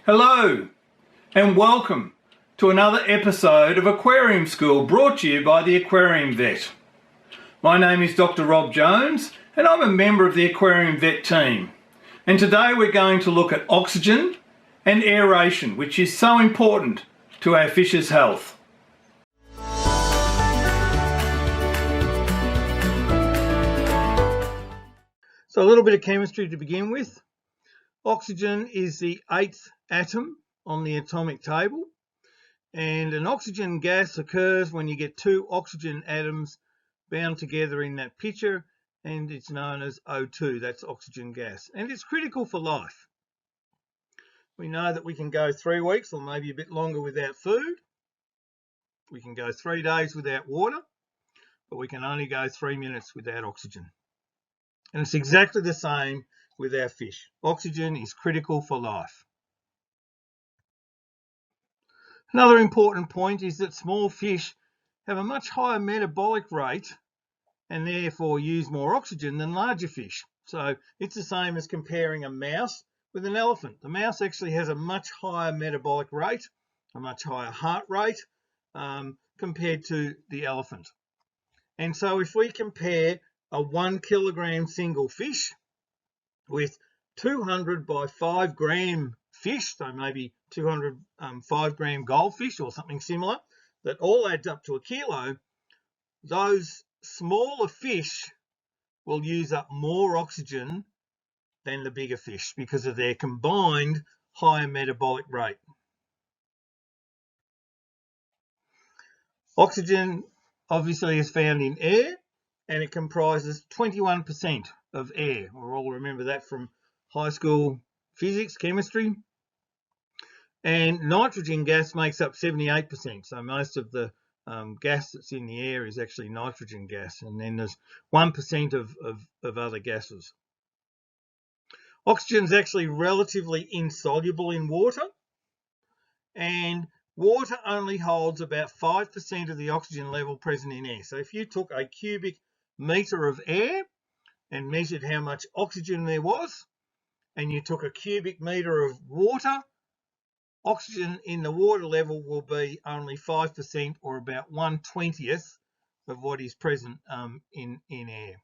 Hello and welcome to another episode of Aquarium School brought to you by the Aquarium Vet. My name is Dr. Rob Jones and I'm a member of the Aquarium Vet team. And today we're going to look at oxygen and aeration, which is so important to our fish's health. So a little bit of chemistry to begin with. Oxygen is the 8th atom on the atomic table, and an oxygen gas occurs when you get two oxygen atoms bound together in that picture, and it's known as O2. That's oxygen gas, and it's critical for life. We know that we can go 3 weeks or maybe a bit longer without food. We can go 3 days without water, but we can only go 3 minutes without oxygen. And it's exactly the same with our fish. Oxygen is critical for life. Another important point is that small fish have a much higher metabolic rate and therefore use more oxygen than larger fish. So it's the same as comparing a mouse with an elephant. The mouse actually has a much higher metabolic rate, a much higher heart rate compared to the elephant. And so if we compare a 1 kilogram single fish with 200 by 5 gram fish, so maybe 200 5-gram goldfish or something similar, that all adds up to a kilo, those smaller fish will use up more oxygen than the bigger fish because of their combined higher metabolic rate. Oxygen obviously is found in air, and it comprises 21% of air. We'll all remember that from high school physics, chemistry. And nitrogen gas makes up 78%. So most of the gas that's in the air is actually nitrogen gas. And then there's 1% of other gases. Oxygen is actually relatively insoluble in water. And water only holds about 5% of the oxygen level present in air. So if you took a cubic meter of air and measured how much oxygen there was, and you took a cubic meter of water, oxygen in the water level will be only 5% or about 1/20th of what is present in air.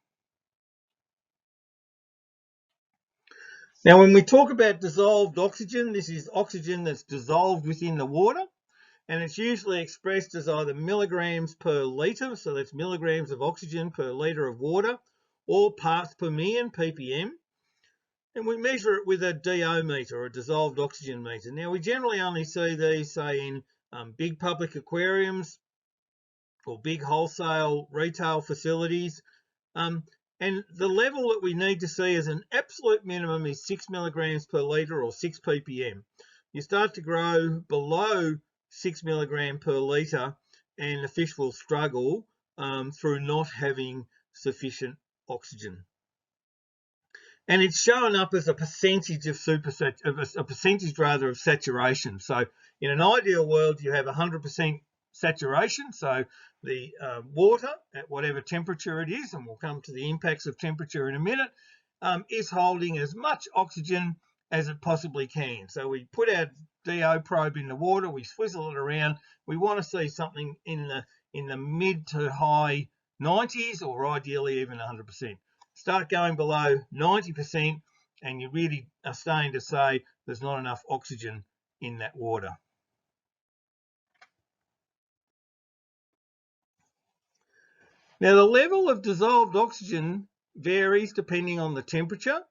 Now, when we talk about dissolved oxygen, this is oxygen that's dissolved within the water, and it's usually expressed as either milligrams per litre, so that's milligrams of oxygen per litre of water, or parts per million, ppm. And we measure it with a DO meter, or a dissolved oxygen meter. Now, we generally only see these, say, in big public aquariums or big wholesale retail facilities. And the level that we need to see as an absolute minimum is 6 milligrams per litre or 6 ppm. You start to grow below 6 milligram per litre and the fish will struggle through not having sufficient oxygen. And it's shown up as a percentage of saturation. So in an ideal world, you have 100% saturation. So the water at whatever temperature it is, and we'll come to the impacts of temperature in a minute, is holding as much oxygen as it possibly can. So we put our DO probe in the water, we swizzle it around. We want to see something in the mid to high 90s, or ideally even 100%. Start going below 90% and you really are starting to say there's not enough oxygen in that water. Now, the level of dissolved oxygen varies depending on the temperature,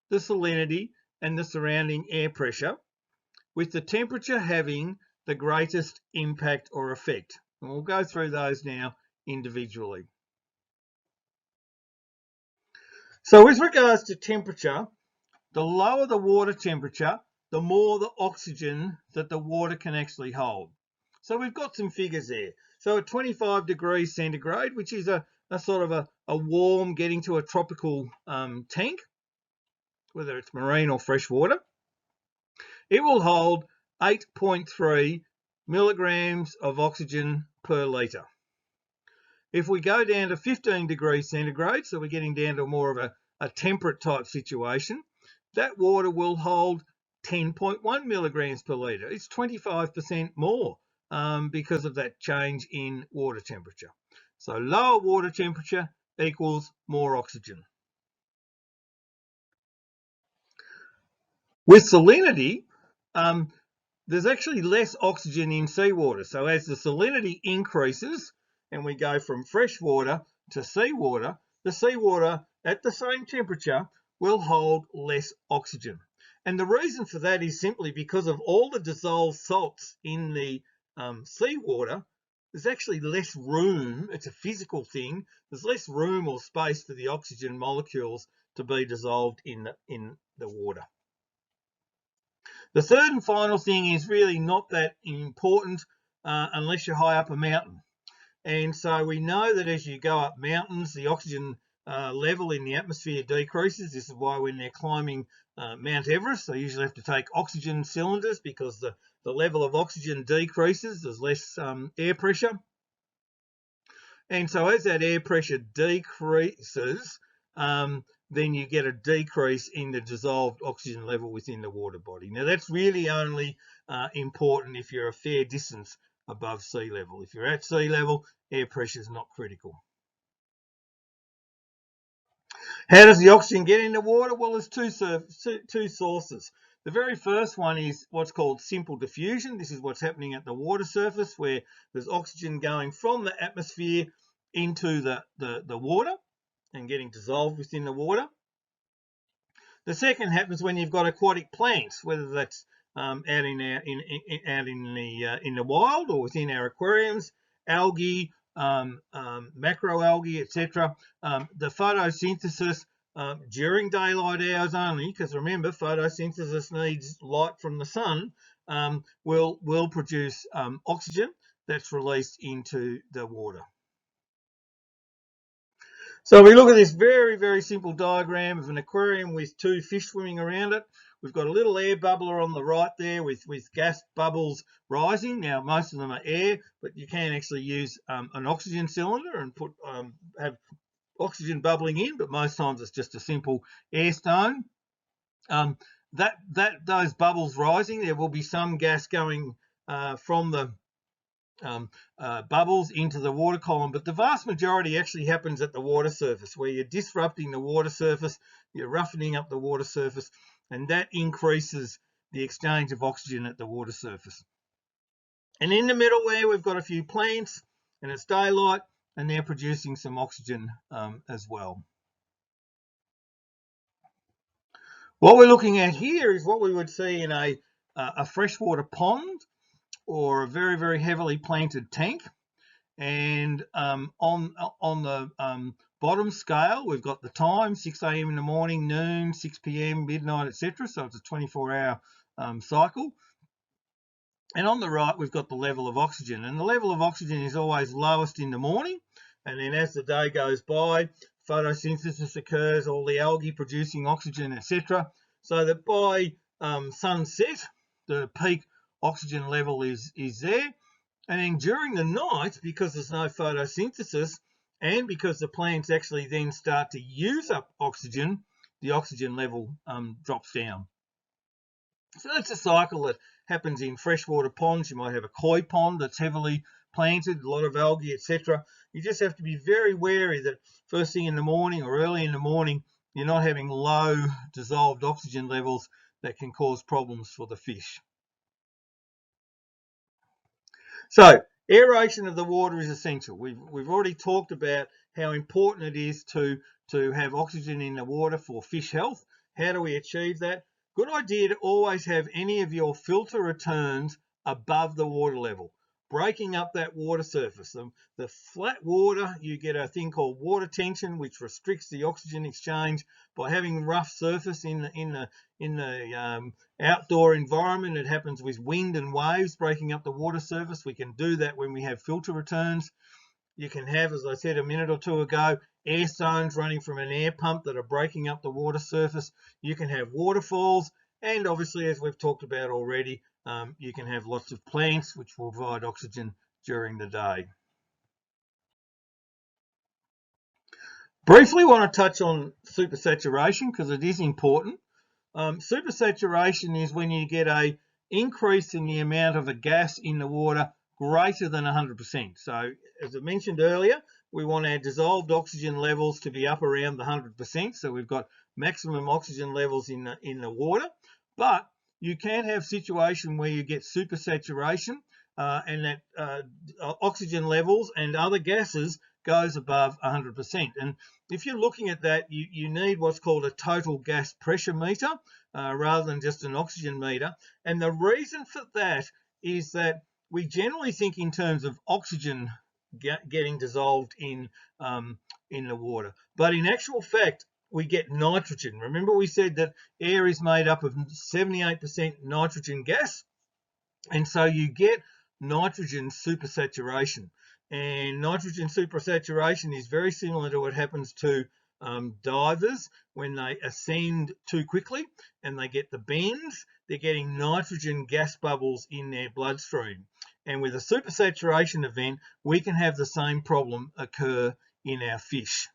the salinity, and the surrounding air pressure, with the temperature having the greatest impact or effect. And we'll go through those now individually. So with regards to temperature, the lower the water temperature, the more the oxygen that the water can actually hold. So we've got some figures there. So at 25 degrees centigrade, which is a sort of a warm getting to a tropical tank, whether it's marine or freshwater, it will hold 8.3 milligrams of oxygen per litre. If we go down to 15 degrees centigrade, so we're getting down to more of a temperate type situation, that water will hold 10.1 milligrams per litre. It's 25% more because of that change in water temperature. So lower water temperature equals more oxygen. With salinity, there's actually less oxygen in seawater. So as the salinity increases and we go from fresh water to seawater, the seawater at the same temperature will hold less oxygen. And the reason for that is simply because of all the dissolved salts in the seawater. There's actually less room. It's a physical thing. There's less room or space for the oxygen molecules to be dissolved in the water. The third and final thing is really not that important unless you're high up a mountain. And so we know that as you go up mountains, the oxygen level in the atmosphere decreases. This is why when they're climbing Mount Everest, they usually have to take oxygen cylinders because the level of oxygen decreases. There's less air pressure. And so as that air pressure decreases, then you get a decrease in the dissolved oxygen level within the water body. Now that's really only important if you're a fair distance above sea level. If you're at sea level, air pressure is not critical. How does the oxygen get into water? Well, there's two sources. The very first one is what's called simple diffusion. This is what's happening at the water surface, where there's oxygen going from the atmosphere into the water and getting dissolved within the water. The second happens when you've got aquatic plants, whether that's out in the wild or within our aquariums, algae, macroalgae, etc. The photosynthesis during daylight hours only, because remember, photosynthesis needs light from the sun, will produce oxygen that's released into the water. So we look at this very, very simple diagram of an aquarium with two fish swimming around it. We've got a little air bubbler on the right there with gas bubbles rising. Now, most of them are air, but you can actually use an oxygen cylinder and have oxygen bubbling in, but most times it's just a simple air stone. Those bubbles rising, there will be some gas going from the bubbles into the water column, but the vast majority actually happens at the water surface, where you're disrupting the water surface, you're roughening up the water surface, and that increases the exchange of oxygen at the water surface. And in the middle there, we've got a few plants, and it's daylight, and they're producing some oxygen as well. What we're looking at here is what we would see in a freshwater pond or a very, very heavily planted tank. And on the bottom scale, we've got the time, 6 a.m. in the morning, noon, 6 p.m., midnight, etc. So it's a 24-hour cycle. And on the right, we've got the level of oxygen. And the level of oxygen is always lowest in the morning. And then as the day goes by, photosynthesis occurs, all the algae producing oxygen, etc. So that by sunset, the peak oxygen level is there. And then during the night, because there's no photosynthesis and because the plants actually then start to use up oxygen, the oxygen level drops down. So that's a cycle that happens in freshwater ponds. You might have a koi pond that's heavily planted, a lot of algae, etc. You just have to be very wary that first thing in the morning or early in the morning, you're not having low dissolved oxygen levels that can cause problems for the fish. So aeration of the water is essential. We've already talked about how important it is to have oxygen in the water for fish health. How do we achieve that? Good idea to always have any of your filter returns above the water level, breaking up that water surface. The flat water, you get a thing called water tension, which restricts the oxygen exchange. By having rough surface in the outdoor environment, it happens with wind and waves breaking up the water surface. We can do that when we have filter returns. You can have, as I said a minute or two ago, air stones running from an air pump that are breaking up the water surface. You can have waterfalls, and obviously, as we've talked about already, you can have lots of plants which will provide oxygen during the day. Briefly want to touch on supersaturation because it is important. Supersaturation is when you get a increase in the amount of a gas in the water greater than 100%. So as I mentioned earlier, we want our dissolved oxygen levels to be up around the 100%. So we've got maximum oxygen levels in the water, but you can have situation where you get supersaturation and that oxygen levels and other gases goes above 100%. And if you're looking at that, you need what's called a total gas pressure meter rather than just an oxygen meter. And the reason for that is that we generally think in terms of oxygen getting dissolved in the water, but in actual fact, we get nitrogen. Remember we said that air is made up of 78% nitrogen gas, and so you get nitrogen supersaturation. And nitrogen supersaturation is very similar to what happens to divers when they ascend too quickly and they get the bends. They're getting nitrogen gas bubbles in their bloodstream. And with a supersaturation event, we can have the same problem occur in our fish.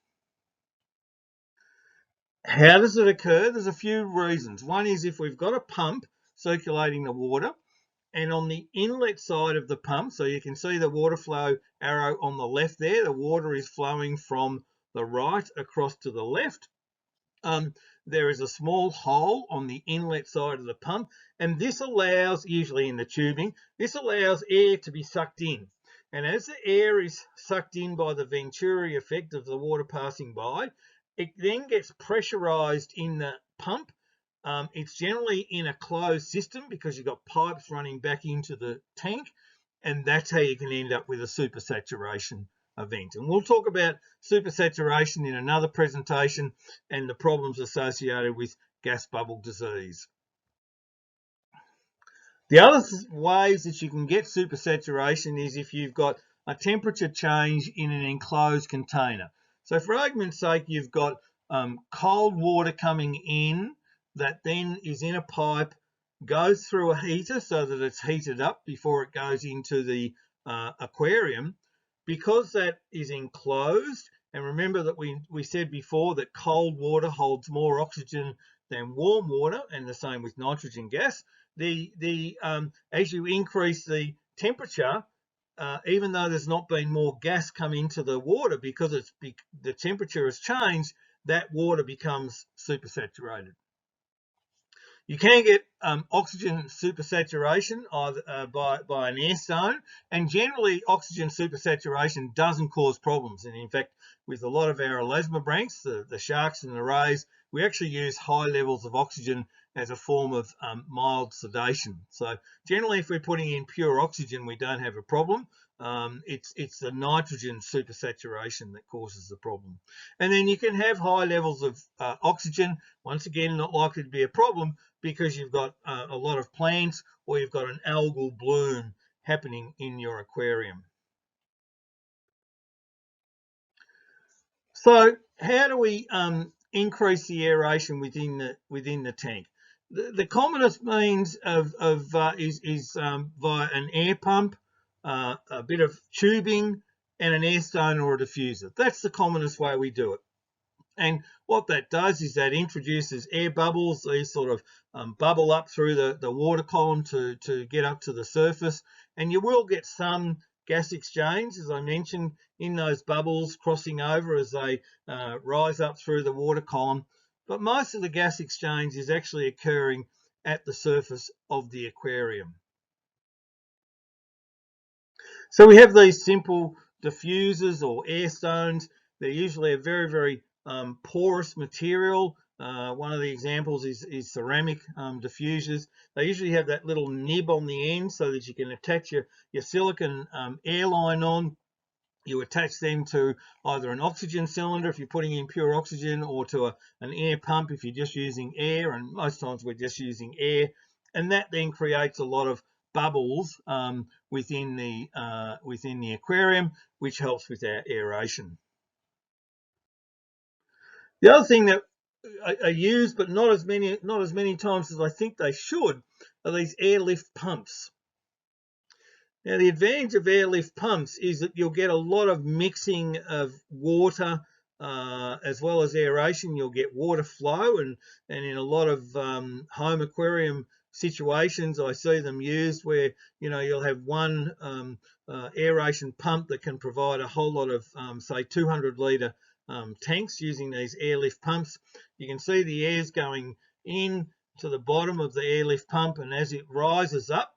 How does it occur? There's a few reasons. One is if we've got a pump circulating the water, and on the inlet side of the pump, so you can see the water flow arrow on the left there, the water is flowing from the right across to the left. There is a small hole on the inlet side of the pump, and this allows, usually in the tubing, this allows air to be sucked in. And as the air is sucked in by the Venturi effect of the water passing by, it then gets pressurized in the pump. It's generally in a closed system because you've got pipes running back into the tank, and that's how you can end up with a supersaturation event. And we'll talk about supersaturation in another presentation and the problems associated with gas bubble disease. The other ways that you can get supersaturation is if you've got a temperature change in an enclosed container. So for argument's sake, you've got cold water coming in that then is in a pipe, goes through a heater so that it's heated up before it goes into the aquarium. Because that is enclosed, and remember that we said before that cold water holds more oxygen than warm water, and the same with nitrogen gas. As you increase the temperature, even though there's not been more gas come into the water because the temperature has changed, that water becomes supersaturated. You can get oxygen supersaturation by an air stone, and generally oxygen supersaturation doesn't cause problems. And in fact, with a lot of our elasmobranchs, the sharks and the rays, we actually use high levels of oxygen as a form of mild sedation. So generally, if we're putting in pure oxygen, we don't have a problem. It's the nitrogen supersaturation that causes the problem. And then you can have high levels of oxygen. Once again, not likely to be a problem because you've got a lot of plants or you've got an algal bloom happening in your aquarium. So how do we increase the aeration within the tank? The commonest means is via an air pump, a bit of tubing, and an air stone or a diffuser. That's the commonest way we do it. And what that does is that introduces air bubbles. These sort of bubble up through the water column to get up to the surface. And you will get some gas exchange, as I mentioned, in those bubbles crossing over as they rise up through the water column. But most of the gas exchange is actually occurring at the surface of the aquarium. So we have these simple diffusers or air stones. They're usually a very, very porous material. One of the examples is ceramic diffusers. They usually have that little nib on the end so that you can attach your silicone airline on. You attach them to either an oxygen cylinder if you're putting in pure oxygen, or to an air pump if you're just using air, and most times we're just using air. And that then creates a lot of bubbles within the aquarium, which helps with our aeration. The other thing that are used, but not as many times as I think they should, are these airlift pumps. Now, the advantage of airlift pumps is that you'll get a lot of mixing of water as well as aeration, you'll get water flow, and in a lot of home aquarium situations, I see them used where you'll have one aeration pump that can provide a whole lot of say 200 litre tanks using these airlift pumps. You can see the air's going in to the bottom of the airlift pump, and as it rises up,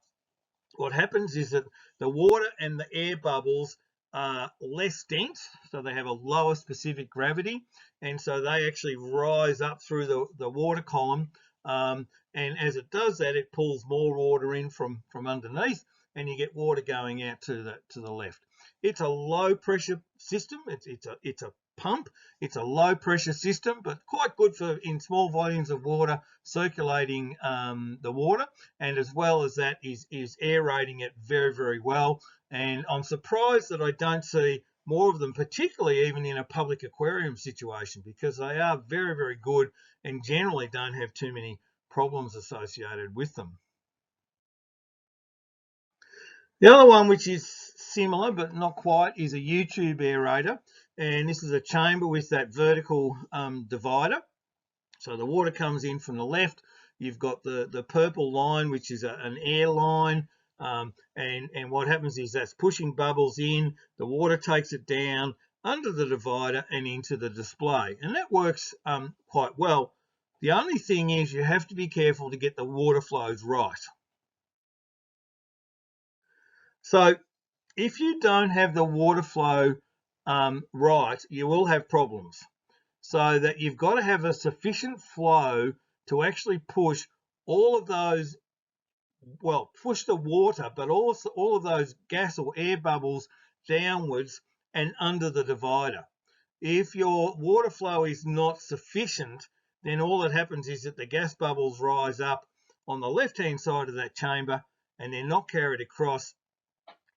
what happens is that the water and the air bubbles are less dense, so they have a lower specific gravity, and so they actually rise up through the water column, and as it does that, it pulls more water in from underneath, and you get water going out to the left. It's a low pressure system. It's a pump. It's a low pressure system, but quite good for in small volumes of water circulating the water, and as well as that is aerating it very, very well. And I'm surprised that I don't see more of them, particularly even in a public aquarium situation, because they are very, very good and generally don't have too many problems associated with them. The other one, which is similar but not quite, is a U-tube aerator, and this is a chamber with that vertical divider. So the water comes in from the left. You've got the purple line, which is an air line, and what happens is that's pushing bubbles in. The water takes it down under the divider and into the display, and that works quite well. The only thing is you have to be careful to get the water flows right. So if you don't have the water flow right, you will have problems. So that you've got to have a sufficient flow to actually push all of those, well, push the water, but also all of those gas or air bubbles downwards and under the divider. If your water flow is not sufficient, then all that happens is that the gas bubbles rise up on the left-hand side of that chamber, and they're not carried across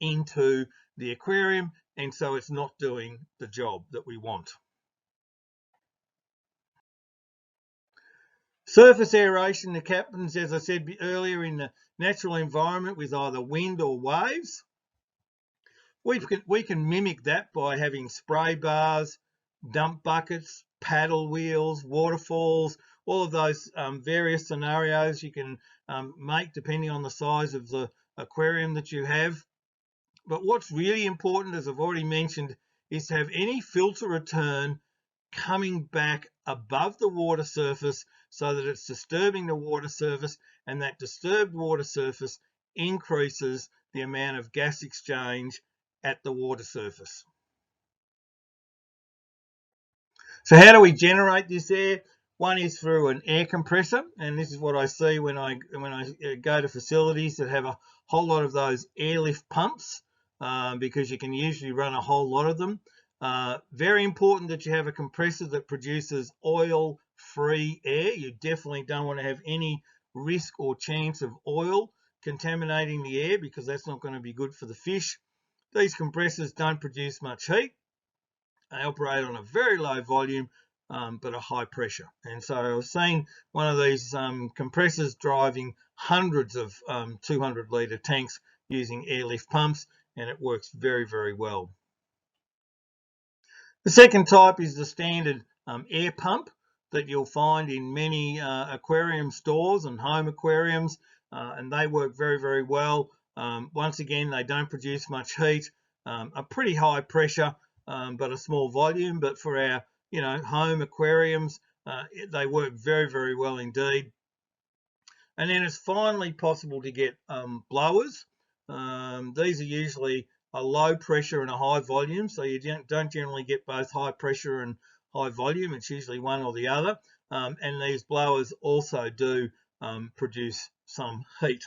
into the aquarium, and so it's not doing the job that we want. Surface aeration that happens, as I said earlier, in the natural environment with either wind or waves. We can mimic that by having spray bars, dump buckets, paddle wheels, waterfalls, all of those various scenarios you can make depending on the size of the aquarium that you have. But what's really important, as I've already mentioned, is to have any filter return coming back above the water surface so that it's disturbing the water surface, and that disturbed water surface increases the amount of gas exchange at the water surface. So how do we generate this air? One is through an air compressor, and this is what I see when I go to facilities that have a whole lot of those airlift pumps, because you can usually run a whole lot of them. Very important that you have a compressor that produces oil-free air. You definitely don't want to have any risk or chance of oil contaminating the air, because that's not going to be good for the fish. These compressors don't produce much heat. They operate on a very low volume, but a high pressure. And so I was seeing one of these compressors driving hundreds of 200 litre tanks using airlift pumps, and it works very, very well. The second type is the standard air pump that you'll find in many aquarium stores and home aquariums, and they work very, very well. Once again, they don't produce much heat, a pretty high pressure, but a small volume. But for our home aquariums, they work very, very well indeed. And then it's finally possible to get blowers. These are usually a low pressure and a high volume, so you don't generally get both high pressure and high volume. It's usually one or the other, and these blowers also do produce some heat.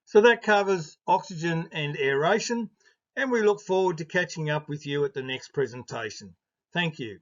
So that covers oxygen and aeration, and we look forward to catching up with you at the next presentation. Thank you.